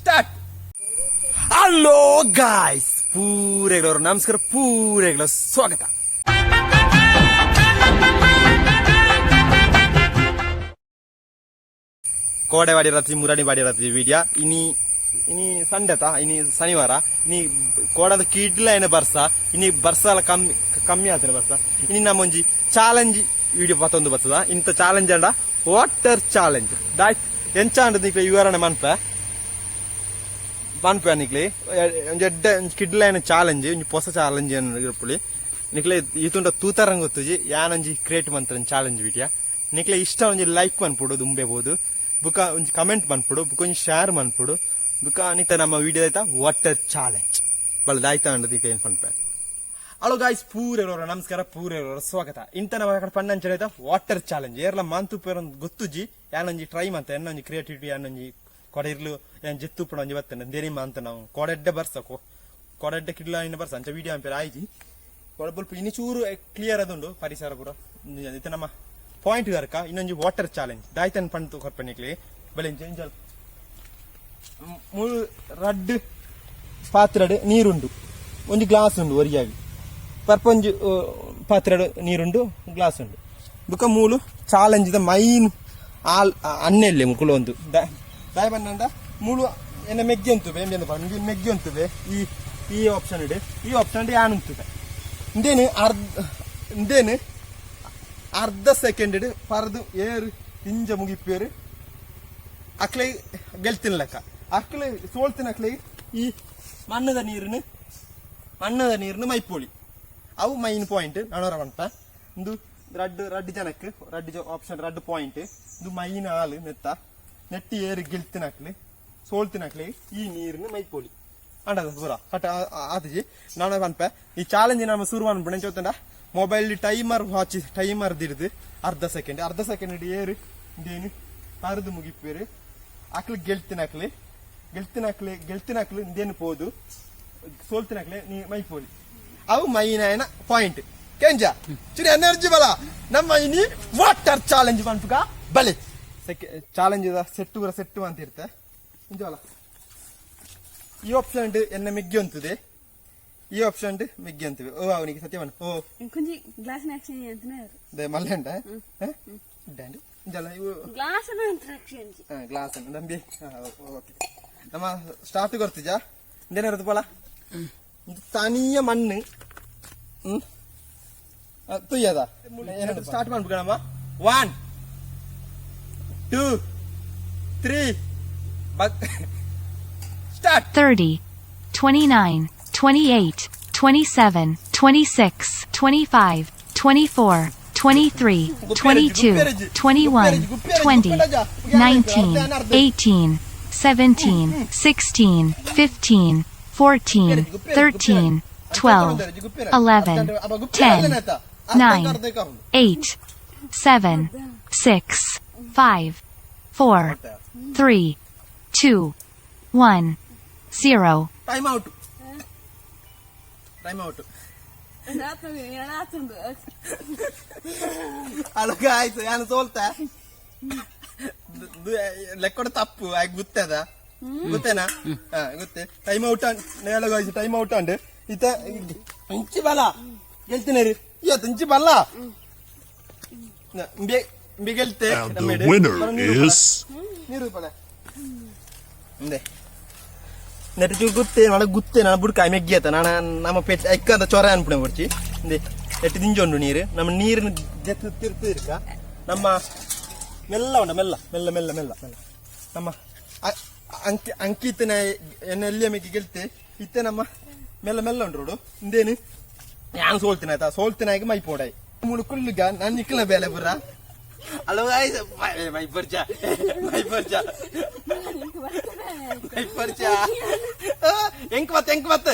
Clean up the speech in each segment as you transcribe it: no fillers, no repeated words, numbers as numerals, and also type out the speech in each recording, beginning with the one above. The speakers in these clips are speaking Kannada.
ಸ್ಟಾರ್ಟ್. ಹಲೋ ಗಾಯ್ಸ್, ಪೂರೆಗಳವರು ನಮಸ್ಕಾರ, ಪೂರೆಗಳ ಸ್ವಾಗತ. ಕೋಡೆ ಬಾಡಿ ರಾತ್ರಿ ಮುರಾಡಿ ಬಾಡಿ ರಾತ್ರಿ ವಿಡಿಯೋ ಇನಿ ಸಂಡೆತ ಇನಿ ಶನಿವಾರ ಇನಿ ಕೋಡದ ಕಿಡ್ಲ ಬರ್ಸ ಇನಿ ಬರ್ಸಲ ಕಮ್ಮಿ ಆತನೆ ಬರ್ಸ ಇನಿ ನಮ್ಮೊಂಜಿ ಚಾಲೆಂಜ್ ವಿಡಿಯೋ ಮತ್ತೊಂದು ಬರ್ತದ. ಇಂಥ ಚಾಲೆಂಜ್ ಅಂಡ ವಾಟರ್ ಚಾಲೆಂಜ್ ದಾಯ್ತ್ ಎಂಚ ಅಂಡ್ ನಿಕ್ಲೆ ವಿವರಣೆ ಮನ್ಪೆ ನಿಕ್ಲೆ ಎಡ್ಡ ಕಿಡ್ಲ ಚಾಲೆಂಜ್ ಒಂಜಿ ಹೊಸ ಚಾಲೆಂಜ್ ಇರ್ಪುಳಿ ನಿಕ್ಲೆ ಈತುಂಡ ತೂತರಂಗ್ ಗೊತ್ತುಜಿ ಯಾನೊಂಜಿ ಕ್ರಿಯೇಟ್ ಮಂತ್ರ ಚಾಲೆಂಜ್ ವಿಡಿಯೋ ನಿಕ್ಲೆ ಇಷ್ಟ ಒಂಜಿ ಲೈಕ್ ಮನ್ಪುಡು ದುಂಬೆಬಹುದು, ಬುಕ್ಕ ಒಂಜಿ ಕಮೆಂಟ್ ಮನ್ಪುಡು, ಬುಕ್ಕ ಒಂಜಿ ಶೇರ್ ಮನ್ಪುಡು, ಬುಕ್ಕ ನಿಕ್ತ ನಮ್ಮ ವಿಡಿಯೋ ಆಯ್ತಾ ವಾಟರ್ ಚಾಲೆಂಜ್ ಬಲ್ ದಾಯ್ತಾ ಅಂಡ್ ನಿಕ್ಲೆ ಏನ್ ಪನ್ಪೆ. ಹಲೋ ಗಾಯ್ಸ್, ಪೂರೆಯವರ ನಮಸ್ಕಾರ, ಪೂರೆಯವರ ಸ್ವಾಗತ. ಇಂತ ನಮ್ಮ ಪಣ್ಣಂಚನ ಆಯ್ತಾ ವಾಟರ್ ಚಾಲೆಂಜ್ ಏರ್ಲ ಮಾಂತು ಪೇರ್ ಗೊತ್ತುಜಿ ಯಾನೊಂಜಿ ಟ್ರೈ ಮಂತ ಎನ್ನೊಂಜಿ ಕ್ರಿಯೇಟಿವಿಟಿ ಯಾನೊಂಜಿ ಕೊಡೆ ಇರ್ಲು ಏನ್ ಜೆತ್ತು ಪುಣ ಒಂಜಿ ಬರ್ತೇನೆ ದೇರಿ ಅಂತ ನಾವು ಕೊಡೆಡ್ಡೆ ಬರ್ಸಕು ಕೊಡೆಡ್ಡೆ ಕಿಡ್ಲ ಇನ್ನ ಬರ್ಸ ಅಂಚ ವಿಡಿಯೋ ಅಂಪೇರ್ ಆಯ್ತಿ ಕೊಡೆ ಬಲ್ಪ ಇನ್ನು ಚೂರು ಕ್ಲಿಯರ್ ಅದುಂಡು ಪರಿಸರ ಪೂರ ಇದು ನಮ್ಮ ಪಾಯಿಂಟ್ ಗರ್ಕ ಇನ್ನೊಂಜಿ ವಾಟರ್ ಚಾಲೆಂಜ್ ದಾಯ್ತನ್ ಪಂತು ಕೊರ್ಪೆನಿಕ್ಲಿ ಬಲೆ ಎಂಜಲ್ ಮೂರು ರಡ್ ಪಾತ್ರಡ್ ನೀರುಂಡು ಒಂಜಿ ಗ್ಲಾಸ್ ಉಂಡು ಒರಿಯಾಗಿ ಪರ್ಪೊಂಜಿ ಪಾತ್ರಡ್ ನೀರುಂಡು ಗ್ಲಾಸ್ ಉಂಡು ಬುಕ್ಕ ಮೂಲು ಚಾಲೆಂಜ್ ಮೈನ್ ಅನ್ನೆಲ್ಲೆ ಮುಕುಲು ಒಂದು ದಾಯ್ ಬನ್ನಂಡ ಮೂಲು ಎನ್ನ ಮೆಗ್ಗಿ ಅಂತುವೆ ಮೆಗ್ಗಿ ಅಂತುವೆ ಈ ಆಪ್ಷನ್ ಇಡೆ ಈ ಆಪ್ಷನ್ ಯಾನ್ ಉಂತುವೆ ಇಂದೇನು ಅರ್ಧ ಸೆಕೆಂಡ್ ಇಡು ಪರದು ಏರು ಇಂಜ ಮುಗಿಪೇರು ಅಕ್ಲೆ ಗೆಲ್ತಿನ ಲೆಕ್ಕ ಅಕ್ಲೆ ಸೋಳ್ತಿನ ಅಕ್ಲೆ ಈ ಮಣ್ಣದ ನೀರಿನ ಮೈಪೋಳಿ ಅವು ಮೈನ್ ಪಾಯಿಂಟ್ ನಾನೂರ ಬಂತ ಒಂದು ರಡ್ ಜನಕ್ಕೆ ರಡ್ ಆಪ್ಷನ್ ರಡ್ ಪಾಯಿಂಟ್ ಇದು ಮೈನ್ ಹಾಲು ನೆಟ್ಟಿ ಏರು ಗೆಲ್ತಿನಕ್ಲಿ ಸೋಳ್ತಿನಕ್ಲಿ ಈ ನೀರಿನ ಮೈಪೋಳಿ ಅಂಡದ ಪೂರ ಕಟ್ ಆತಜಿ ನಾನು ಪನ್ಪೆ ಈ ಚಾಲೆಂಜ್ ನಮ್ಮ ಶುರು ಅನ್ಬಿಡ ಚೋತಂಡ ಮೊಬೈಲ್ ಟೈಮರ್ ವಾಚ್ ಟೈಮರ್ ದಿರ್ದು ಅರ್ಧ ಸೆಕೆಂಡ್ ಏರು ಇಂದೇನು ಪರದು ಮುಗಿಪೇರು ಅಕ್ಲಿ ಗೆಲ್ತಿನಕ್ಲಿ ಇಂದೇನು ಪೋದು ಸೋಲ್ತಿನಕ್ಲಿ ನೀ ಮೈಪೋಳಿ ಅವು ಮೈನ ಪಾಯಿಂಟ್ ಕೆಂಜ ಚುರಿ ಎನರ್ಜಿ ಬಲ ನಮ್ಮ ಇನಿ ವಾಟರ್ ಚಾಲೆಂಜ್ ಪನ್ಪುಗ ಬಲೆ ಚಾಲೆಂಜ್ ಸೆಟ್ಟು ಅಂತ ಇರುತ್ತೆ ಇಂಜಲ ಈ ಆಪ್ಷನ್ ಎನ್ನ ಮೆಗ್ಗಿ ಅಂತದೆ ಈ ಆಪ್ಷನ್ ಮೆಗ್ಗಿ ಅಂತಿವೆ ಓ ಅವನಿಗೆ ಸತ್ಯವನ್ ಓ ಕೊಂಚಿ ಗ್ಲಾಸ್ ಆಕ್ಷನ್ ಅಂತನೇ ಮಲ್ಲೆಂಡ ಇಡ್ಡಾಂಡು ಇಂಜಲ ಇವು ಗ್ಲಾಸ್ ಆಕ್ಷನ್ ಗ್ಲಾಸ್ ನಂಬಿ ಓಕೆ ನಮ್ಮ ಸ್ಟಾರ್ಟ್ ಕೊಡ್ತಿಜಾ ಇಂದೇನಿರುತ್ತೆ ಪೋಲ ಇದು ತನಿಯ ಮಣ್ಣು ತುಯ್ಯದ ಏನಾದ್ರು ಸ್ಟಾರ್ಟ್ ಮಾಡ್ಬೇಕಮ್ಮ 1 2 3 start 30 29 28 27 26 25 24 23 22 21 20 19 18 17 16 15 14 13 12 11 10 9 8 7 6 5 4 3 2 1 0 ಟೈಮ್ ಔಟ್ ಅಲಗ ಆಯ್ತು ನಾನು ಸೋಲ್ತಾ ಲೆಕ್ಕೊಡ ತಪ್ಪು ಆಯ್ತು ಗೊತ್ತೇನಾ ಗೊತ್ತೇ ಟೈಮ್ ಔಟ್ ನೇಳಗಾಯ್ತು ಟೈಮ್ ಔಟ್ ಅಂಡ್ ಇತ ಇಂಚಿ ಬಲ ಗೆಲ್ತೀನಿ ರೀ ಇವತ್ತು ಇಂಚಿ ಬಲ್ಲ ಗೆಲ್ತೆ ನೀರು ಪಡ ನೆಟ್ಟು ಗೊತ್ತೇ ಗೊತ್ತೇ ನಾನು ಬುಡ್ಕ ಮೆಗ್ಗಿಯತ್ತ ನಾನು ನಮ್ಮ ಪೆಟ್ ಎಕ್ಕದ ಚೊರ ಅನ್ಪುಣೆ ಕೊಡ್ಚಿ ನೆಟ್ಟು ದಿಂಜೊಂಡು ನೀರು ನಮ್ಮ ನೀರಿನ ಜೆತ್ತು ತಿರ್ಕ ನಮ್ಮ ಮೆಲ್ಲ ಉಂಡ ಮೆಲ್ಲ ಮೆಲ್ಲ ಮೆಲ್ಲ ಮೆಲ್ಲ ಮೆಲ್ಲ ನಮ್ಮ ಅಂಕಿತನ ಎಲ್ಲಿಯ ಮೆಗ್ಗಿ ಗೆಲ್ತೆ ಇತ್ತೆ ನಮ್ಮ ಮೆಲ್ಲ ಮೆಲ್ಲ ಉಂಡು ರೋಡು ಇಂದೇನು ನಾನು ಸೋಲ್ತೀನಿ ಆಯ್ತಾ ಸೋಲ್ತಿನಾಗಿ ಮೈ ಪೋಡಾಯಿ ಮುಳುಕುಳ್ಳಿಗ ನಾನು ನಿಕ್ಕಲ ಬೇಲೆ ಬುರ್ರ ಹಲೋ ಮೈ ಪರಿಚಯ ಎಂಕ್ ಮತ್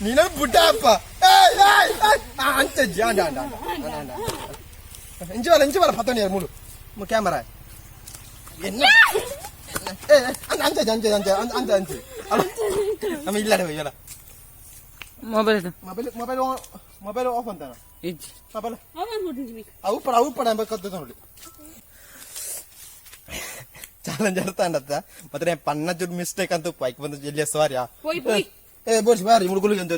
ನೀನ ಬುಡ್ಡಪ್ಪ ಅಂಚಜ್ಜಿ ಇಂಚು ಬರ ಪತ್ತೋಣಿ ಮೂಲು ಕ್ಯಾಮರಾ ಎನ್ನ ಅಂಚೆ ನಮ್ಮ ಇಲ್ಲ ಇಲ್ಲ ಮೊಬೈಲ್ ಆಫ್ ಅಂತ ಮೊಬೈಲ್ ಅವು ಪಡ ಬೇಕಂತ ನೋಡಿ ಚಾಲೆಂಜ್ ಅರ್ಥ ಮತ್ತೆ ಪನ್ನ ಚೂರು ಮಿಸ್ಟೇಕ್ ಅಂತ ಪೈಕ್ ಬಂದ ಎಲ್ಲಿಯ ಸಾರಿ ಬೋರ್ಸಿ ಬಾರಿ ಮುಳುಗುಳಿಗೆ ಅಂತ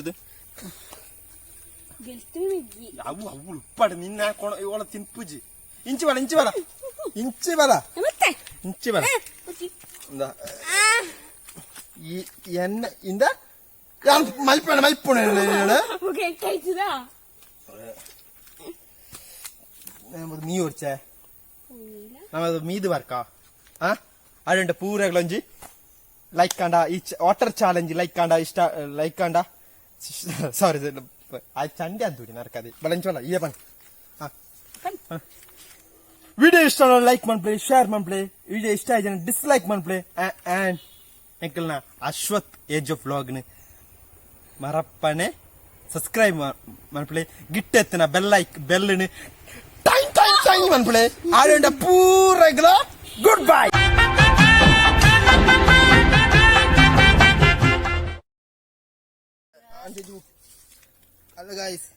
ಅವು ಅವು ಉಪ್ಪಾಡ ನಿನ್ನ ಇವಳ ತಿನ್ಪುಜಿ ಇಂಚಿ ಬಲ ಎನ್ನ ಇಂದ ಮಲ್ಪಣ നീ ഓടിച്ചേ നമ്മത് മീത് വർക്കാ അതുണ്ട് പൂരകളഞ്ചി ലൈക്ക് കാണ്ട ഈ വാട്ടർ ചാലഞ്ച് ലൈക്ക് കാണ്ട ഇഷ്ട ലൈക്ക് കാണ്ട ಸಾರಿ ಅದು ಚಂಡೆ ಅಂತೂರಿ ನರ್ಕದೆ ಬಲಂಚೋಲ್ಲ ಇದೇ ಬನ್ ವಿಡಿಯೋ ಇಷ್ಟ ಲೈಕ್ ಮಾಡ್ಪ್ಲೇ ಶೇರ್ ಮಾಡ್ಪ್ಲೇ ವಿಡಿಯೋ ಇಷ್ಟ ಆಯ್ತು ಡಿಸ್ಲೈಕ್ ಮಾಡ್ಪ್ಲೇ ಆ್ಯಂಡ್ ಎಂಕಲ್ನ ಅಶ್ವಥ್ ಏಜ್ ಆಫ್ ವ್ಲಾಗ್ನ ಮರಪ್ಪನೆ ಸಬ್ಸ್ಕ್ರೈಬ್ ಮಾಡ್ಪ್ಲೇ ಗಿಟ್ಟೆತ್ತಿನ ಬೆಲ್ಲന് ಟೈಮ್ ಮಾಡ್ಪ್ಲೇ ಆಡಂಡ ಪೂರಗಳ ಗುಡ್ ಬೈ Hello guys.